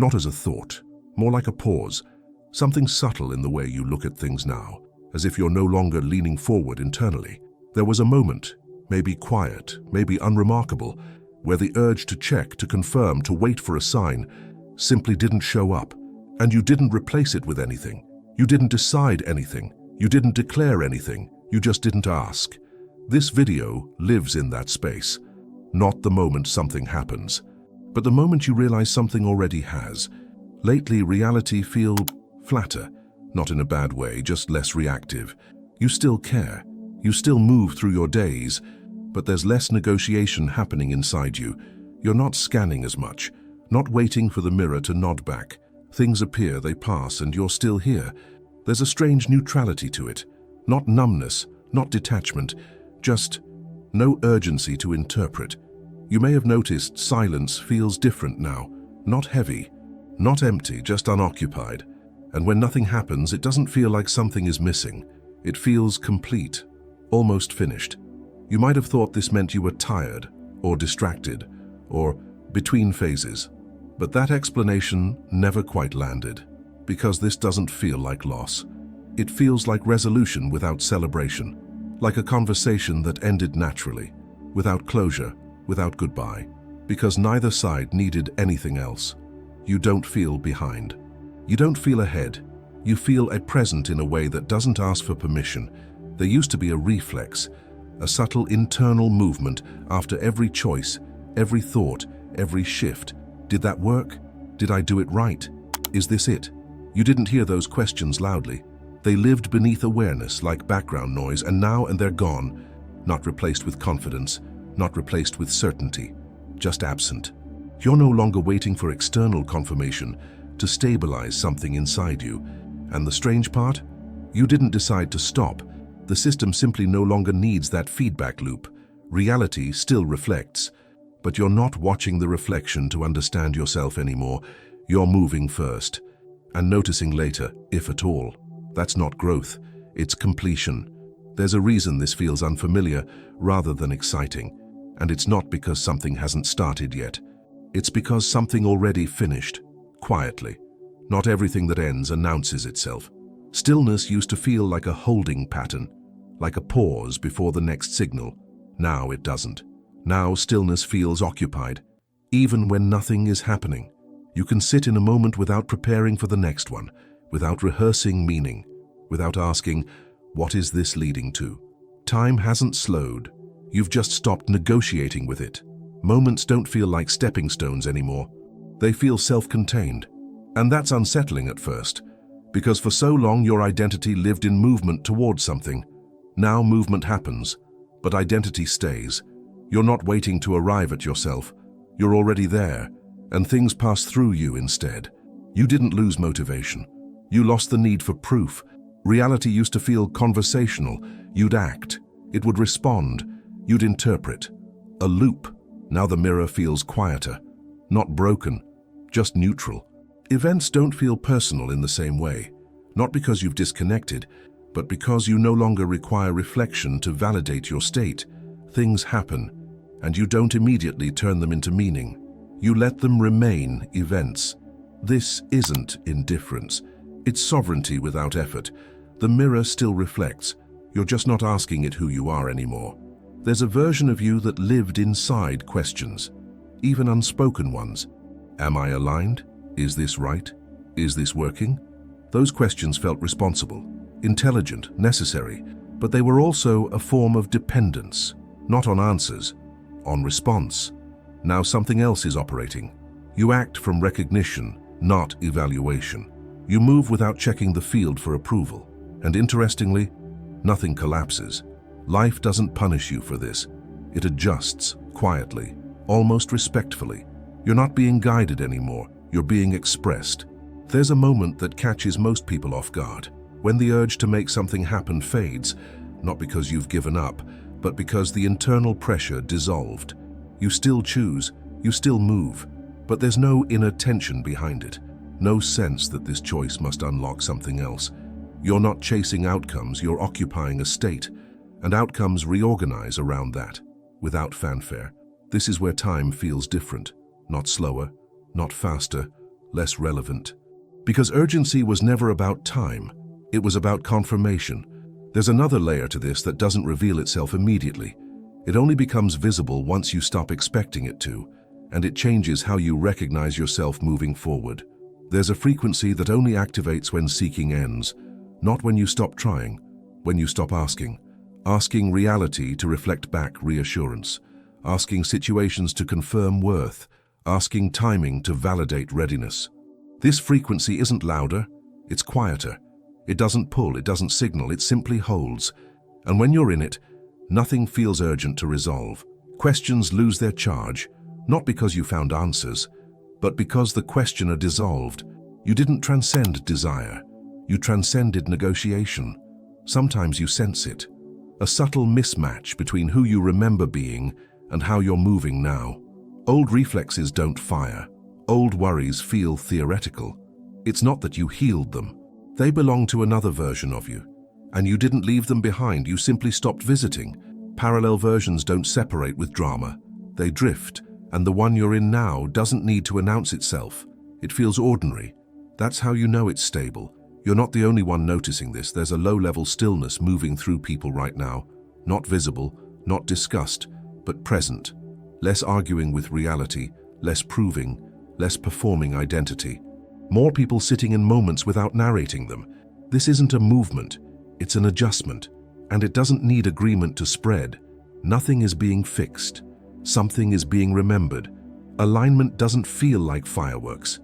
not as a thought, more like a pause, something subtle in the way you look at things now, as if you're no longer leaning forward internally. There was a moment, maybe quiet, maybe unremarkable, where the urge to check, to confirm, to wait for a sign simply didn't show up. And you didn't replace it with anything. You didn't decide anything. You didn't declare anything. You just didn't ask. This video lives in that space. Not the moment something happens, but the moment you realize something already has. Lately, reality feels flatter, not in a bad way, just less reactive. You still care. You still move through your days, but there's less negotiation happening inside you. You're not scanning as much, not waiting for the mirror to nod back. Things appear, they pass, and you're still here. There's a strange neutrality to it. Not numbness, not detachment, just no urgency to interpret. You may have noticed silence feels different now. Not heavy, not empty, just unoccupied. And when nothing happens, it doesn't feel like something is missing. It feels complete, almost finished. You might have thought this meant you were tired, or distracted, or between phases. But that explanation never quite landed, because this doesn't feel like loss. It feels like resolution without celebration, like a conversation that ended naturally, without closure, without goodbye, because neither side needed anything else. You don't feel behind. You don't feel ahead. You feel a present in a way that doesn't ask for permission. There used to be a reflex, a subtle internal movement after every choice, every thought, every shift. Did that work? Did I do it right? Is this it? You didn't hear those questions loudly. They lived beneath awareness like background noise, and they're gone. Not replaced with confidence, not replaced with certainty, just absent. You're no longer waiting for external confirmation to stabilize something inside you. And the strange part? You didn't decide to stop. The system simply no longer needs that feedback loop. Reality still reflects, but you're not watching the reflection to understand yourself anymore. You're moving first, and noticing later, if at all. That's not growth, it's completion. There's a reason this feels unfamiliar rather than exciting, and it's not because something hasn't started yet. It's because something already finished, quietly. Not everything that ends announces itself. Stillness used to feel like a holding pattern, like a pause before the next signal. Now it doesn't. Now stillness feels occupied, even when nothing is happening. You can sit in a moment without preparing for the next one, without rehearsing meaning, without asking, what is this leading to? Time hasn't slowed. You've just stopped negotiating with it. Moments don't feel like stepping stones anymore. They feel self-contained. And that's unsettling at first, because for so long your identity lived in movement towards something. Now movement happens, but identity stays. You're not waiting to arrive at yourself. You're already there, and things pass through you instead. You didn't lose motivation. You lost the need for proof. Reality used to feel conversational. You'd act. It would respond. You'd interpret. A loop. Now the mirror feels quieter. Not broken, just neutral. Events don't feel personal in the same way. Not because you've disconnected, but because you no longer require reflection to validate your state. Things happen, and you don't immediately turn them into meaning. You let them remain events. This isn't indifference. It's sovereignty without effort. The mirror still reflects. You're just not asking it who you are anymore. There's a version of you that lived inside questions, even unspoken ones. Am I aligned? Is this right? Is this working? Those questions felt responsible, intelligent, necessary, but they were also a form of dependence, not on answers, on response. Now something else is operating. You act from recognition, not evaluation. You move without checking the field for approval. And interestingly, nothing collapses. Life doesn't punish you for this. It adjusts, quietly, almost respectfully. You're not being guided anymore. You're being expressed. There's a moment that catches most people off guard, when the urge to make something happen fades, not because you've given up, but because the internal pressure dissolved. You still choose, you still move, but there's no inner tension behind it, no sense that this choice must unlock something else. You're not chasing outcomes, you're occupying a state, and outcomes reorganize around that, without fanfare. This is where time feels different, not slower, not faster, less relevant. Because urgency was never about time, it was about confirmation. There's another layer to this that doesn't reveal itself immediately. It only becomes visible once you stop expecting it to, and it changes how you recognize yourself moving forward. There's a frequency that only activates when seeking ends, not when you stop trying, when you stop asking. Asking reality to reflect back reassurance, asking situations to confirm worth, asking timing to validate readiness. This frequency isn't louder, it's quieter. It doesn't pull, it doesn't signal, it simply holds. And when you're in it, nothing feels urgent to resolve. Questions lose their charge, not because you found answers, but because the questioner dissolved. You didn't transcend desire, you transcended negotiation. Sometimes you sense it, a subtle mismatch between who you remember being and how you're moving now. Old reflexes don't fire. Old worries feel theoretical. It's not that you healed them. They belong to another version of you. And you didn't leave them behind, you simply stopped visiting. Parallel versions don't separate with drama. They drift, and the one you're in now doesn't need to announce itself. It feels ordinary. That's how you know it's stable. You're not the only one noticing this. There's a low-level stillness moving through people right now. Not visible, not discussed, but present. Less arguing with reality, less proving, less performing identity. More people sitting in moments without narrating them. This isn't a movement, it's an adjustment. And it doesn't need agreement to spread. Nothing is being fixed. Something is being remembered. Alignment doesn't feel like fireworks.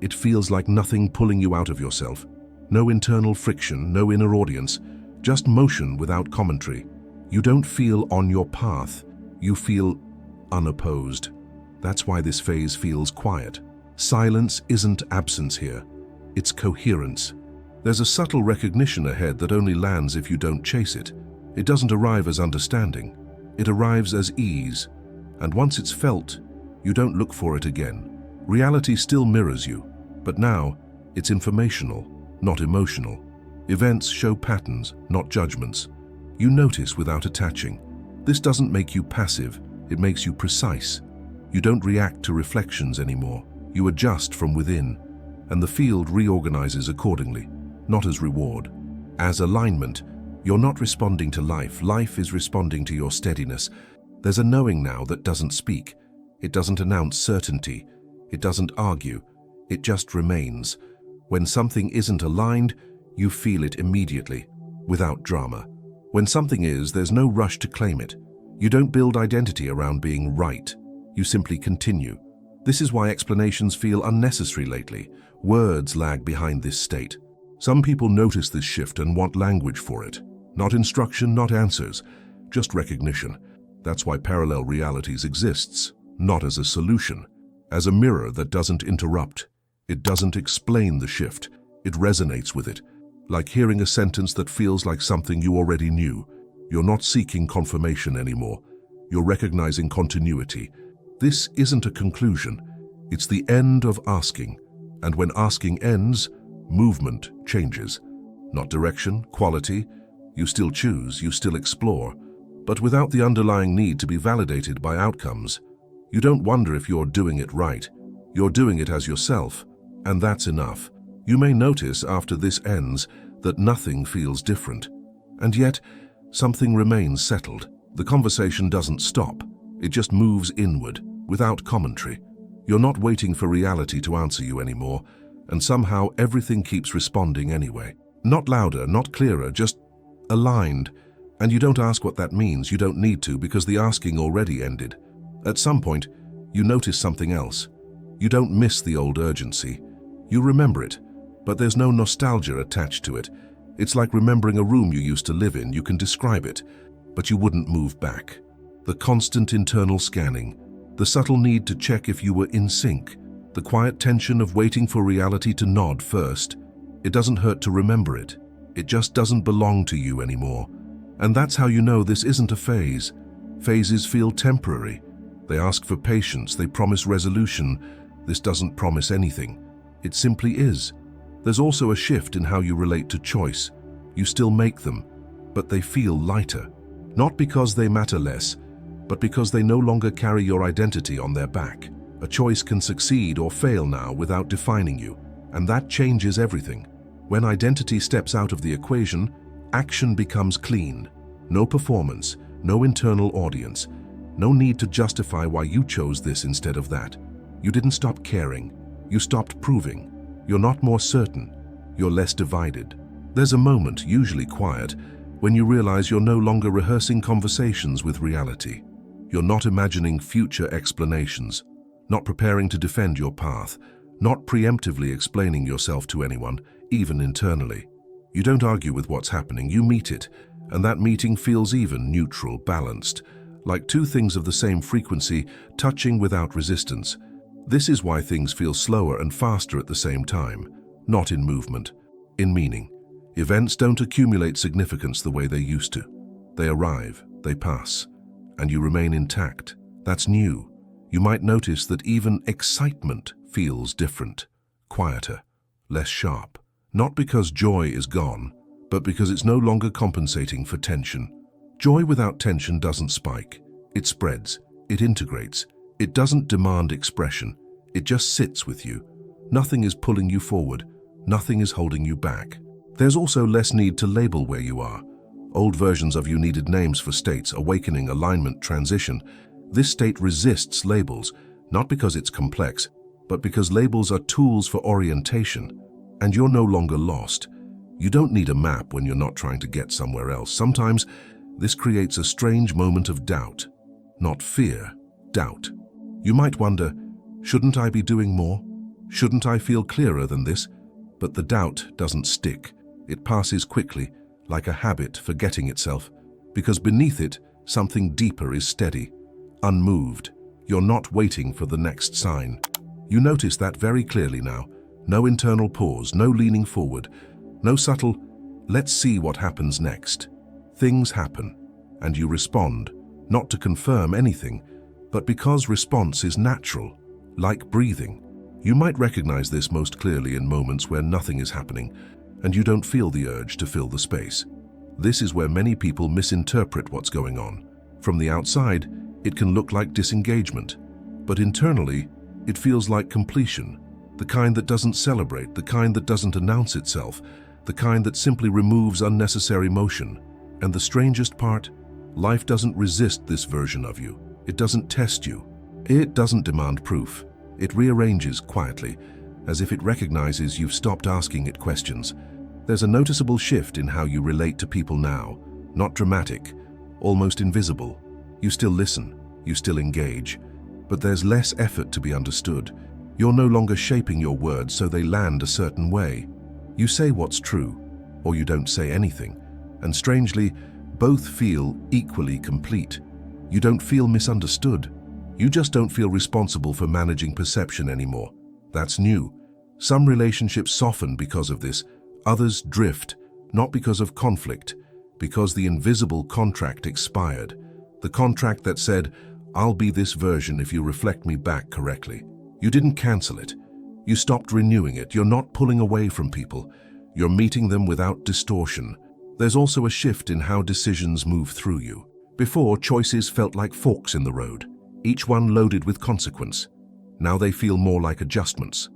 It feels like nothing pulling you out of yourself. No internal friction, no inner audience, just motion without commentary. You don't feel on your path, you feel unopposed. That's why this phase feels quiet. Silence isn't absence here, it's coherence. There's a subtle recognition ahead that only lands if you don't chase it. It doesn't arrive as understanding, it arrives as ease. And once it's felt, you don't look for it again. Reality still mirrors you, but now it's informational, not emotional. Events show patterns, not judgments. You notice without attaching. This doesn't make you passive, it makes you precise. You don't react to reflections anymore. You adjust from within, and the field reorganizes accordingly, not as reward. As alignment, you're not responding to life. Life is responding to your steadiness. There's a knowing now that doesn't speak. It doesn't announce certainty. It doesn't argue. It just remains. When something isn't aligned, you feel it immediately, without drama. When something is, there's no rush to claim it. You don't build identity around being right. You simply continue. This is why explanations feel unnecessary lately. Words lag behind this state. Some people notice this shift and want language for it. Not instruction, not answers, just recognition. That's why parallel realities exists, not as a solution, as a mirror that doesn't interrupt. It doesn't explain the shift. It resonates with it, like hearing a sentence that feels like something you already knew. You're not seeking confirmation anymore. You're recognizing continuity. This isn't a conclusion. It's the end of asking. And when asking ends, movement changes. Not direction, quality. You still choose, you still explore, but without the underlying need to be validated by outcomes. You don't wonder if you're doing it right. You're doing it as yourself, and that's enough. You may notice after this ends that nothing feels different, and yet something remains settled. The conversation doesn't stop. It just moves inward, without commentary. You're not waiting for reality to answer you anymore, and somehow everything keeps responding anyway. Not louder, not clearer, just aligned. And you don't ask what that means. You don't need to, because the asking already ended. At some point, you notice something else. You don't miss the old urgency. You remember it, but there's no nostalgia attached to it. It's like remembering a room you used to live in. You can describe it, but you wouldn't move back. The constant internal scanning, the subtle need to check if you were in sync, the quiet tension of waiting for reality to nod first. It doesn't hurt to remember it. It just doesn't belong to you anymore. And that's how you know this isn't a phase. Phases feel temporary. They ask for patience, they promise resolution. This doesn't promise anything. It simply is. There's also a shift in how you relate to choice. You still make them, but they feel lighter. Not because they matter less, but because they no longer carry your identity on their back. A choice can succeed or fail now without defining you, and that changes everything. When identity steps out of the equation, action becomes clean. No performance, no internal audience, no need to justify why you chose this instead of that. You didn't stop caring. You stopped proving. You're not more certain. You're less divided. There's a moment, usually quiet, when you realize you're no longer rehearsing conversations with reality. You're not imagining future explanations, not preparing to defend your path, not preemptively explaining yourself to anyone, even internally. You don't argue with what's happening, you meet it, and that meeting feels even, neutral, balanced, like two things of the same frequency, touching without resistance. This is why things feel slower and faster at the same time, not in movement, in meaning. Events don't accumulate significance the way they used to. They arrive, they pass, and you remain intact. That's new. You might notice that even excitement feels different, quieter, less sharp. Not because joy is gone, but because it's no longer compensating for tension. Joy without tension doesn't spike. It spreads, it integrates. It doesn't demand expression. It just sits with you. Nothing is pulling you forward. Nothing is holding you back. There's also less need to label where you are. Old versions of you needed names for states, awakening, alignment, transition. This state resists labels, not because it's complex, but because labels are tools for orientation. And you're no longer lost. You don't need a map when you're not trying to get somewhere else. Sometimes this creates a strange moment of doubt. Not fear, doubt. You might wonder, shouldn't I be doing more? Shouldn't I feel clearer than this? But the doubt doesn't stick. It passes quickly, like a habit forgetting itself, because beneath it, something deeper is steady, unmoved. You're not waiting for the next sign. You notice that very clearly now. No internal pause, no leaning forward, no subtle, let's see what happens next. Things happen, and you respond, not to confirm anything, but because response is natural, like breathing. You might recognize this most clearly in moments where nothing is happening, and you don't feel the urge to fill the space. This is where many people misinterpret what's going on. From the outside, it can look like disengagement, but internally, it feels like completion. The kind that doesn't celebrate, the kind that doesn't announce itself, the kind that simply removes unnecessary motion. And the strangest part, life doesn't resist this version of you. It doesn't test you. It doesn't demand proof. It rearranges quietly, as if it recognizes you've stopped asking it questions. There's a noticeable shift in how you relate to people now, not dramatic, almost invisible. You still listen, you still engage, but there's less effort to be understood. You're no longer shaping your words so they land a certain way. You say what's true, or you don't say anything, and strangely, both feel equally complete. You don't feel misunderstood. You just don't feel responsible for managing perception anymore. That's new. Some relationships soften because of this. Others drift, not because of conflict, because the invisible contract expired. The contract that said, I'll be this version if you reflect me back correctly. You didn't cancel it. You stopped renewing it. You're not pulling away from people. You're meeting them without distortion. There's also a shift in how decisions move through you. Before, choices felt like forks in the road, each one loaded with consequence. Now they feel more like adjustments,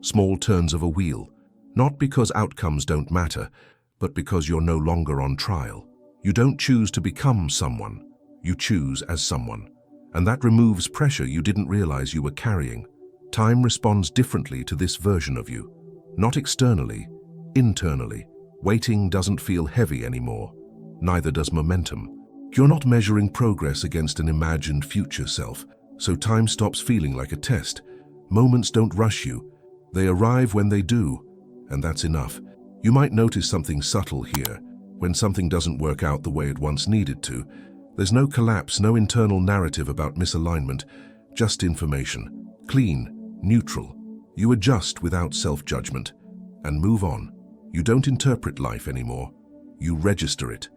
small turns of a wheel, not because outcomes don't matter, but because you're no longer on trial. You don't choose to become someone, you choose as someone. And that removes pressure you didn't realize you were carrying. Time responds differently to this version of you. Not externally, internally. Waiting doesn't feel heavy anymore. Neither does momentum. You're not measuring progress against an imagined future self, so time stops feeling like a test. Moments don't rush you. They arrive when they do, and that's enough. You might notice something subtle here. When something doesn't work out the way it once needed to, there's no collapse, no internal narrative about misalignment, just information. Clean, neutral. You adjust without self-judgment and move on. You don't interpret life anymore. You register it.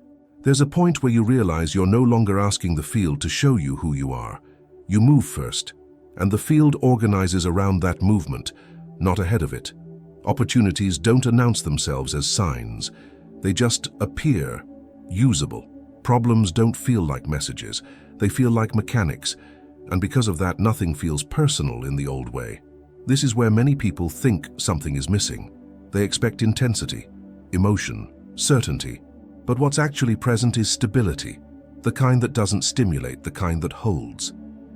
There's a point where you realize you're no longer asking the field to show you who you are. You move first, and the field organizes around that movement, not ahead of it. Opportunities don't announce themselves as signs. They just appear, usable. Problems don't feel like messages. They feel like mechanics. And because of that, nothing feels personal in the old way. This is where many people think something is missing. They expect intensity, emotion, certainty. But what's actually present is stability, the kind that doesn't stimulate, the kind that holds.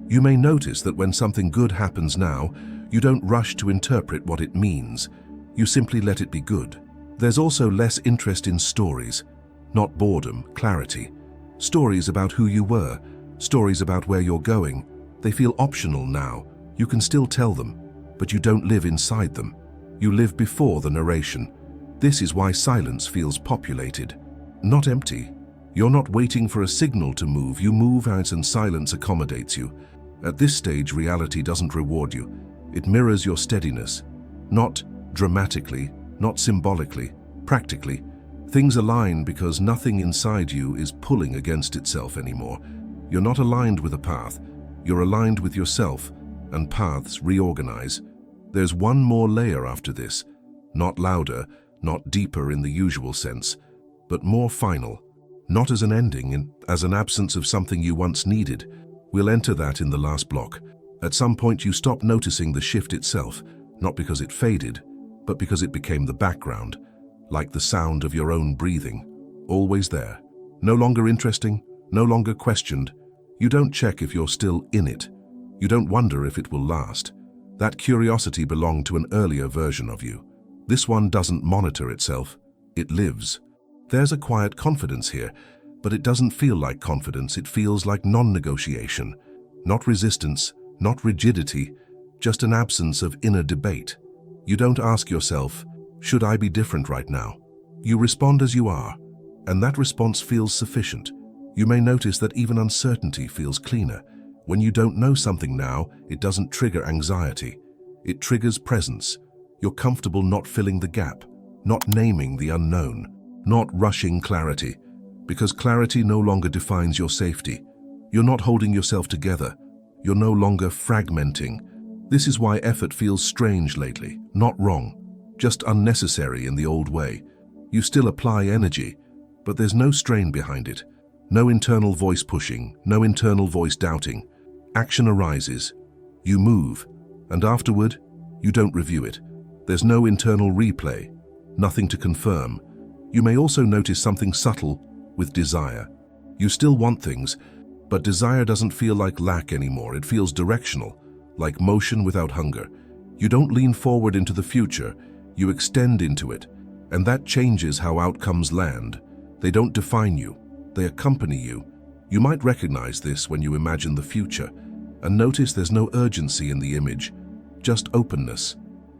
You may notice that when something good happens now, you don't rush to interpret what it means. You simply let it be good. There's also less interest in stories, not boredom, clarity. Stories about who you were, stories about where you're going. They feel optional now. You can still tell them, but you don't live inside them. You live before the narration. This is why silence feels populated, not empty. You're not waiting for a signal to move. You move out and silence accommodates you. At this stage, reality doesn't reward you. It mirrors your steadiness. Not dramatically, not symbolically, practically. Things align because nothing inside you is pulling against itself anymore. You're not aligned with a path. You're aligned with yourself, and paths reorganize. There's one more layer after this. Not louder, not deeper in the usual sense, but more final. Not as an ending, as an absence of something you once needed. We'll enter that in the last block. At some point you stop noticing the shift itself, not because it faded, but because it became the background, like the sound of your own breathing. Always there. No longer interesting, no longer questioned. You don't check if you're still in it. You don't wonder if it will last. That curiosity belonged to an earlier version of you. This one doesn't monitor itself. It lives. There's a quiet confidence here, but it doesn't feel like confidence. It feels like non-negotiation. Not resistance, not rigidity, just an absence of inner debate. You don't ask yourself, should I be different right now? You respond as you are, and that response feels sufficient. You may notice that even uncertainty feels cleaner. When you don't know something now, it doesn't trigger anxiety. It triggers presence. You're comfortable not filling the gap, not naming the unknown, not rushing clarity, because clarity no longer defines your safety. You're not holding yourself together. You're no longer fragmenting. This is why effort feels strange lately, not wrong, just unnecessary in the old way. You still apply energy, but there's no strain behind it. No internal voice pushing, no internal voice doubting. Action arises. You move, and afterward, you don't review it. There's no internal replay, nothing to confirm. You may also notice something subtle with desire. You still want things, but desire doesn't feel like lack anymore. It feels directional, like motion without hunger. You don't lean forward into the future, you extend into it, and that changes how outcomes land. They don't define you, they accompany you. You might recognize this when you imagine the future, and notice there's no urgency in the image, just openness.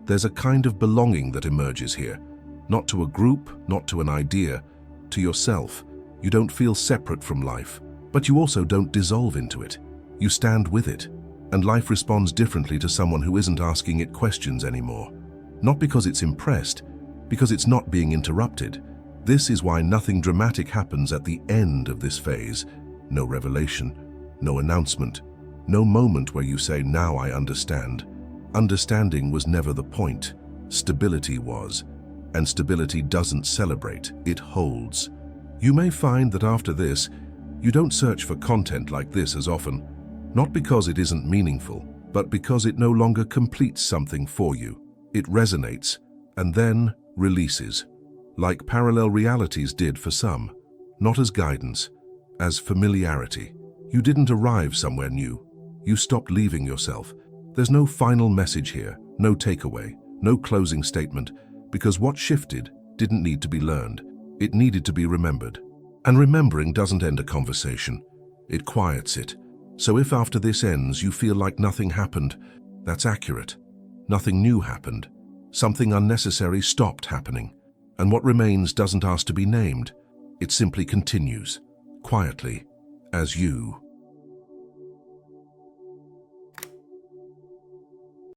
There's a kind of belonging that emerges here, not to a group, not to an idea, to yourself. You don't feel separate from life, but you also don't dissolve into it. You stand with it, and life responds differently to someone who isn't asking it questions anymore. Not because it's impressed, because it's not being interrupted. This is why nothing dramatic happens at the end of this phase. No revelation, no announcement, no moment where you say, now I understand. Understanding was never the point. Stability was. And stability doesn't celebrate, it holds. You may find that after this, you don't search for content like this as often, not because it isn't meaningful, but because it no longer completes something for you. It resonates, and then releases. Like parallel realities did for some, not as guidance, as familiarity. You didn't arrive somewhere new. You stopped leaving yourself. There's no final message here, no takeaway, no closing statement, because what shifted didn't need to be learned. It needed to be remembered. And remembering doesn't end a conversation. It quiets it. So if after this ends you feel like nothing happened, that's accurate. Nothing new happened. Something unnecessary stopped happening. And what remains doesn't ask to be named. It simply continues, quietly, as you.